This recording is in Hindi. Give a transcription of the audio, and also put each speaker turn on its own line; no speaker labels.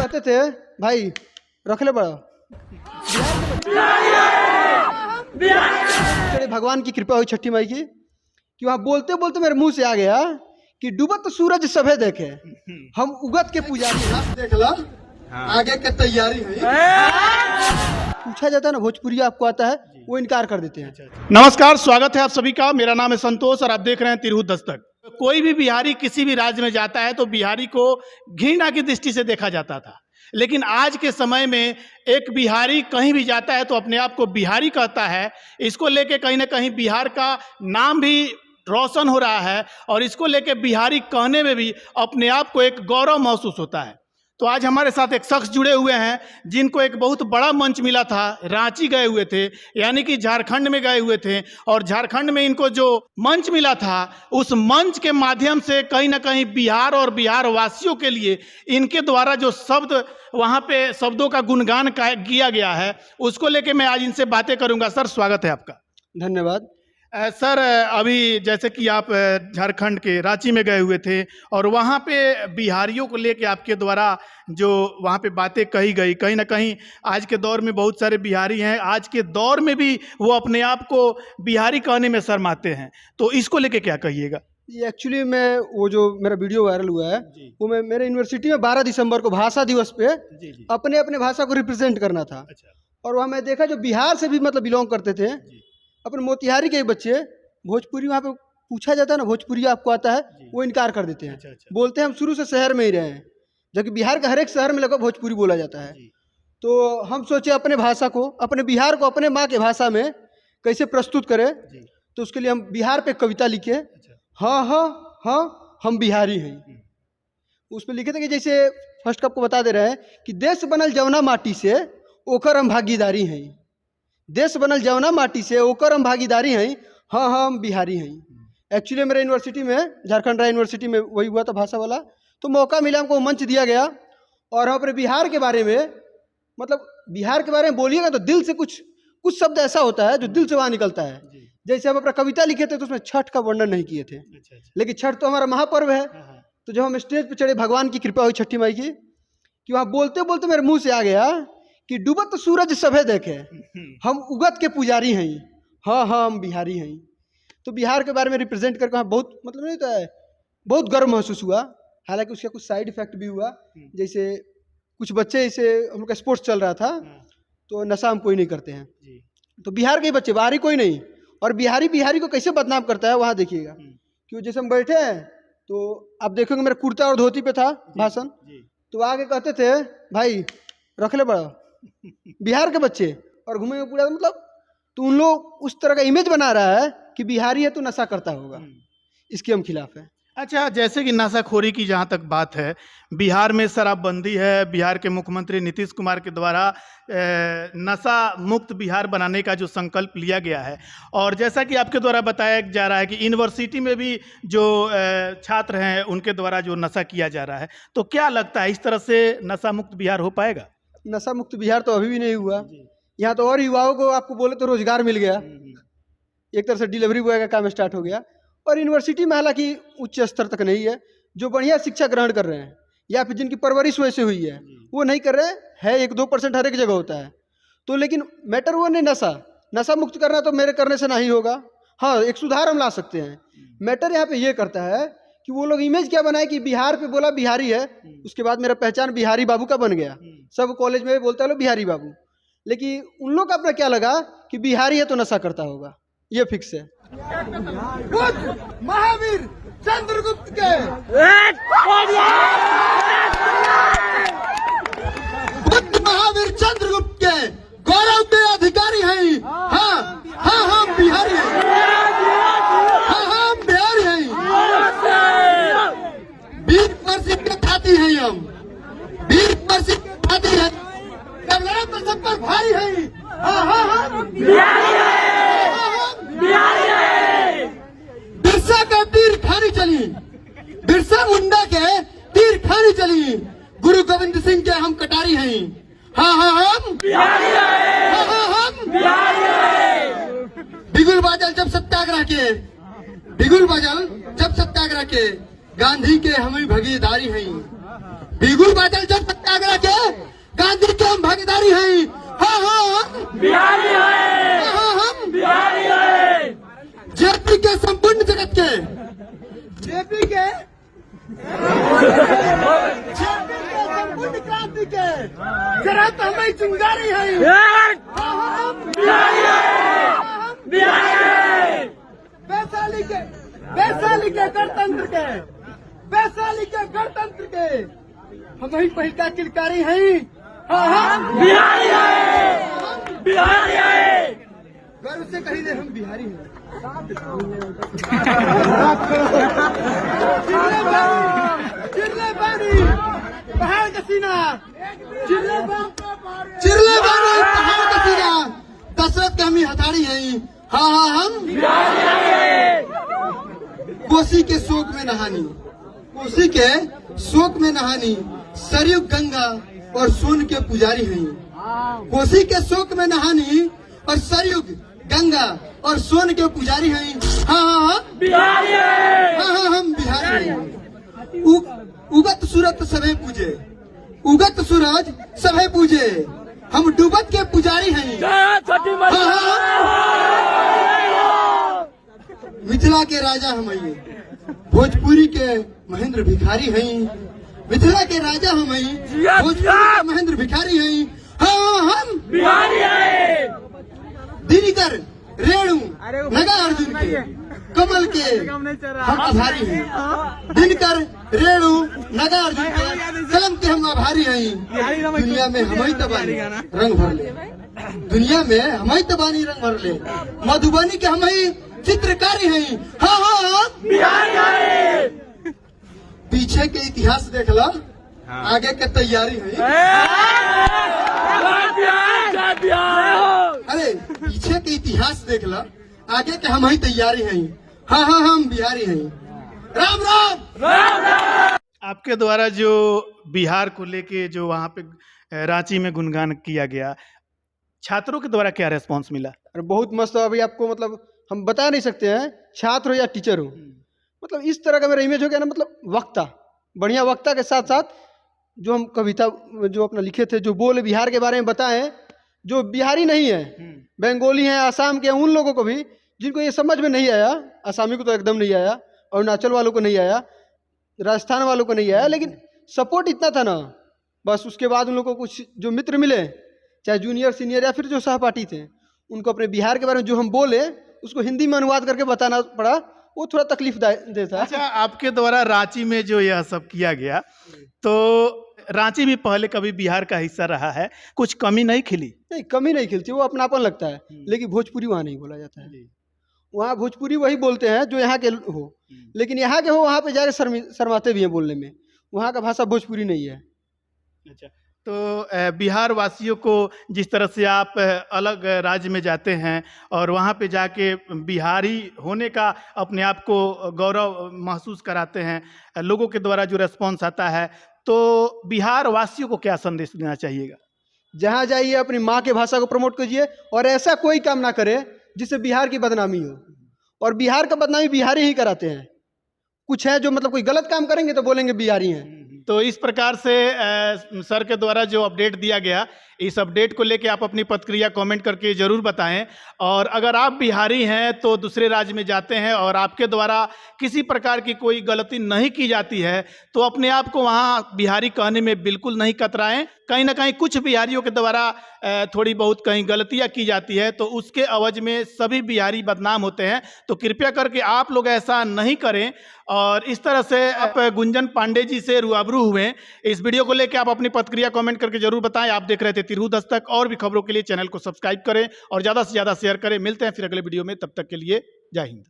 कहते थे भाई रख ले बड़ा चले भगवान की कृपा हुई छठी माई की कि वहाँ बोलते बोलते मेरे मुंह से आ गया कि डूबत तो सूरज सभे देखे हम उगत के पुजारी
देख ला आगे के तैयारी है।
पूछा जाता है ना भोजपुरी आपको आता है वो इनकार कर देते हैं।
नमस्कार, स्वागत है आप सभी का। मेरा नाम है संतोष और आप देख रहे हैं तिरहुत दस्तक। कोई भी बिहारी किसी भी राज्य में जाता है तो बिहारी को घृणा की दृष्टि से देखा जाता था, लेकिन आज के समय में एक बिहारी कहीं भी जाता है तो अपने आप को बिहारी कहता है। इसको लेके कहीं ना कहीं बिहार का नाम भी रोशन हो रहा है और इसको लेके बिहारी कहने में भी अपने आप को एक गौरव महसूस होता है। तो आज हमारे साथ एक शख्स जुड़े हुए हैं जिनको एक बहुत बड़ा मंच मिला था। रांची गए हुए थे, यानी कि झारखंड में गए हुए थे, और झारखंड में इनको जो मंच मिला था उस मंच के माध्यम से कहीं ना कहीं बिहार और बिहार वासियों के लिए इनके द्वारा जो शब्द वहाँ पे शब्दों का गुणगान किया गया है उसको लेके मैं आज इनसे बातें करूँगा। सर, स्वागत है आपका।
धन्यवाद।
सर, अभी जैसे कि आप झारखंड के रांची में गए हुए थे और वहाँ पे बिहारियों को लेके आपके द्वारा जो वहाँ पे बातें कही गई, कहीं ना कहीं आज के दौर में बहुत सारे बिहारी हैं, आज के दौर में भी वो अपने आप को बिहारी कहने में शर्माते हैं, तो इसको लेके क्या कहिएगा?
ये एक्चुअली मैं वो जो मेरा वीडियो वायरल हुआ है वो मैं मेरे यूनिवर्सिटी में 12 दिसंबर को भाषा दिवस पे अपने अपने भाषा को रिप्रेजेंट करना था। और वहाँ मैं देखा जो बिहार से भी मतलब बिलोंग करते थे, अपने मोतिहारी के बच्चे भोजपुरी वहाँ पे पूछा जाता है ना भोजपुरी आपको आता है वो इनकार कर देते हैं। बोलते हैं हम शुरू से शहर में ही रहे हैं, जबकि बिहार का हर एक शहर में लगभग भोजपुरी बोला जाता है। तो हम सोचे अपने भाषा को, अपने बिहार को अपने माँ के भाषा में कैसे प्रस्तुत करें। तो उसके लिए हम बिहार पे कविता लिखे, हाँ हाँ हाँ हम बिहारी हैं। उसमें लिखे थे कि जैसे फर्स्ट आपको बता दे रहे हैं कि देश बनल जवना माटी से ओकर हम भागीदारी हैं। देश बनल जवना माटी से ओकर हम भागीदारी हैं, हाँ हाँ हम बिहारी हैं। एक्चुअली मेरे यूनिवर्सिटी में, झारखंड राय यूनिवर्सिटी में वही हुआ था भाषा वाला। तो मौका मिला, हमको मंच दिया गया और हम अपने बिहार के बारे में, मतलब बिहार के बारे में बोलिएगा तो दिल से कुछ शब्द ऐसा होता है जो दिल से वहाँ निकलता है। जैसे हम अपना कविता लिखे थे तो उसमें छठ का वर्णन नहीं किए थे, लेकिन छठ तो हमारा महापर्व है। तो जब हम स्टेज पे चढ़े, भगवान की कृपा हुई छठी माई की कि वहाँ बोलते बोलते मेरे मुंह से आ गया कि डूबत तो सूरज सभे देखे हम उगत के पुजारी हैं, हाँ हाँ हम बिहारी हैं। तो बिहार के बारे में रिप्रेजेंट करके वहाँ बहुत मतलब नहीं होता है, बहुत गर्व महसूस हुआ। हालांकि उसका कुछ साइड इफेक्ट भी हुआ, जैसे कुछ बच्चे, जैसे हम लोग का स्पोर्ट्स चल रहा था तो नशा हम कोई नहीं करते हैं। तो बिहार के बच्चे, बाहरी कोई नहीं, और बिहारी बिहारी को कैसे बदनाम करता है वहाँ देखिएगा। क्यों जैसे हम बैठे हैं तो आप देखोगे मेरा कुर्ता और धोती पे था भाषण, तो आगे कहते थे भाई रख ले बड़ा बिहार के बच्चे, और घूमेंगे पूरा, मतलब तो उन लोग उस तरह का इमेज बना रहा है कि बिहारी है तो नशा करता होगा। इसके हम खिलाफ है।
अच्छा, जैसे कि नशाखोरी की जहाँ तक बात है, बिहार में शराबबंदी है। बिहार के मुख्यमंत्री नीतीश कुमार के द्वारा नशा मुक्त बिहार बनाने का जो संकल्प लिया गया है, और जैसा कि आपके द्वारा बताया जा रहा है कि यूनिवर्सिटी में भी जो छात्र हैं उनके द्वारा जो नशा किया जा रहा है, तो क्या लगता है इस तरह से नशा मुक्त बिहार हो पाएगा?
नशा मुक्त बिहार तो अभी भी नहीं हुआ। यहाँ तो और युवाओं को आपको बोले तो रोजगार मिल गया, एक तरह से डिलीवरी बॉय का काम स्टार्ट हो गया। और यूनिवर्सिटी में हालांकि उच्च स्तर तक नहीं है, जो बढ़िया शिक्षा ग्रहण कर रहे हैं या फिर जिनकी परवरिश वैसे हुई है वो नहीं कर रहे हैं। 1-2% हर एक जगह होता है। तो लेकिन मैटर वो नहीं, नशा मुक्त करना तो मेरे करने से नहीं होगा। हाँ, एक सुधार हम ला सकते हैं। मैटर यहाँ पे ये करता है कि वो लोग इमेज क्या बनाए कि बिहार पे बोला बिहारी है, उसके बाद मेरा पहचान बिहारी बाबू का बन गया। सब कॉलेज में बोलता है लो बिहारी बाबू, लेकिन उन लोग का अपना क्या लगा कि बिहारी है तो नशा करता होगा, ये फिक्स है।
महावीर चंद्रगुप्त के महावीर चंद्रगुप्त के गौरव के अधिकारी हैं। हाँ हाँ हम बिहारी हैं, हाँ हम बिहारी हैं। वीर परसी के छाती हैं हम, वीर परसी के छाती हैं। तो सब पर भारी है, हाँ हाँ हम बिहारी हैं, बिहारी हैं। बिरसा का तीर खानी चली, बिरसा मुंडा के तीर खानी चली। गुरु गोविंद सिंह के हम कटारी हैं, हाँ हाँ हम बिहारी हैं, हाँ हाँ हम बिहारी हैं। बिगुल बाजल जब सत्याग्रह के, बिगुल बाजल जब सत्याग्रह के गांधी के हम भागीदारी हैं, बिगुल बादल जब सत्याग्रह के गांधी के हम भागीदारी हैं। हाँ हाँ
बिहारी है,
हाँ हम
बिहारी है,
जेपी के संपूर्ण जगत के जेपी के संपूर्ण क्रांति के जरूरत हमें चिंगारी है।
बिहारी है, बिहारी है,
वैशाली के गणतंत्र के वैशाली के गणतंत्र के हम ही पहिका किलकारी हैं। हाँ हाँ
बिहारी है, बिहारी है,
गर्व से कही दे हम बिहारी हैं। चिरले बानी पहाड़ का सीना, चिरले बानी पहाड़ का सीना, दशरथ के हम ही हथाड़ी हैं। हाँ हाँ हम
बिहारी है,
कोसी के शोक में नहानी, कोसी के शोक में नहानी, सरयू गंगा और सोन के पुजारी हैं। कोसी के शोक में नहानी और सरयू गंगा और सोन के पुजारी हैं। हाँ हाँ हाँ
बिहारी है,
हाँ हाँ हम बिहारी हैं। उगत सूरत सभे पूजे, उगत सूरज सभे पूजे, हम डूबत के पुजारी हैं।
जय छठी मैया।
मिथिला के राजा हम हैं, भोजपुरी के महेंद्र भिखारी हैं। मिथिला के राजा हम हैं, भोजपुरी के महेंद्र भिखारी हैं। हाँ हम
बिहारी है,
दिनकर रेणु नगा अर्जुन के कमल के हम आभारी हैं। दिनकर रेणु नगा अर्जुन के कलम के हम आभारी हैं। दुनिया में हम ही तबानी रंग भर ले, दुनिया में हम ही तबानी रंग भर ले, मधुबनी के हम ही चित्रकारी हैं। हाँ हाँ
बिहारी है,
पीछे के इतिहास देख लो, आगे के तैयारी है।
जय बिहार,
अरे पीछे के इतिहास देख लो, आगे के हम ही तैयारी हैं। हाँ हाँ हम बिहारी हैं। राम राम।
आपके द्वारा जो बिहार को लेके जो वहाँ पे रांची में गुणगान किया गया, छात्रों के द्वारा क्या रेस्पॉन्स मिला?
अरे बहुत मस्त है। अभी आपको मतलब हम बता नहीं सकते हैं, छात्र हो या टीचर हो, मतलब इस तरह का मेरा इमेज हो गया ना, मतलब वक्ता, बढ़िया वक्ता के साथ साथ जो हम कविता जो अपना लिखे थे, जो बोले बिहार के बारे में बताएं, जो बिहारी नहीं है, बंगाली हैं, आसाम के हैं, उन लोगों को भी जिनको ये समझ में नहीं आया, आसामी को तो एकदम नहीं आया, अरुणाचल वालों को नहीं आया, राजस्थान वालों को नहीं आया, लेकिन सपोर्ट इतना था ना, बस उसके बाद उन लोगों को कुछ जो मित्र मिले, चाहे जूनियर सीनियर या फिर जो सहपाठी थे, उनको अपने बिहार के बारे में जो हम बोले उसको हिंदी में अनुवाद करके बताना पड़ा, वो थोड़ा तकलीफ देता है।
अच्छा, आपके द्वारा रांची में जो यह सब किया गया, तो रांची भी पहले कभी बिहार का हिस्सा रहा है, कुछ कमी नहीं खिली?
नहीं, कमी नहीं खिलती, वो अपनापन लगता है, लेकिन भोजपुरी वहाँ नहीं बोला जाता है। वहाँ भोजपुरी वही बोलते हैं जो यहाँ के हो, लेकिन यहाँ के हो वहाँ पे जाके शर्माते भी हैं बोलने में, वहाँ का भाषा भोजपुरी नहीं है।
अच्छा, तो बिहार वासियों को जिस तरह से आप अलग राज्य में जाते हैं और वहाँ पे जाके बिहारी होने का अपने आप को गौरव महसूस कराते हैं, लोगों के द्वारा जो रेस्पॉन्स आता है, तो बिहार वासियों को क्या संदेश देना चाहिएगा?
जहाँ जाइए अपनी माँ के भाषा को प्रमोट कीजिए और ऐसा कोई काम ना करे जिससे बिहार की बदनामी हो, और बिहार का बदनामी बिहारी ही कराते हैं। कुछ है जो मतलब कोई गलत काम करेंगे तो बोलेंगे बिहारी हैं।
तो इस प्रकार से सर के द्वारा जो अपडेट दिया गया, इस अपडेट को लेके आप अपनी प्रतिक्रिया कमेंट करके ज़रूर बताएं। और अगर आप बिहारी हैं तो दूसरे राज्य में जाते हैं और आपके द्वारा किसी प्रकार की कोई गलती नहीं की जाती है तो अपने आप को वहाँ बिहारी कहने में बिल्कुल नहीं कतराएं। कहीं ना कहीं कुछ बिहारियों के द्वारा थोड़ी बहुत कहीं गलतियाँ की जाती है तो उसके अवज में सभी बिहारी बदनाम होते हैं। तो कृपया करके आप लोग ऐसा नहीं करें। और इस तरह से आप गुंजन पांडे जी से रूबरू हुए। इस वीडियो को लेकर आप अपनी प्रतिक्रिया कमेंट करके जरूर बताएं। आप देख रहे थे तिरहुत दस्तक, और भी खबरों के लिए चैनल को सब्सक्राइब करें और ज़्यादा से ज़्यादा शेयर करें। मिलते हैं फिर अगले वीडियो में, तब तक के लिए जय हिंद।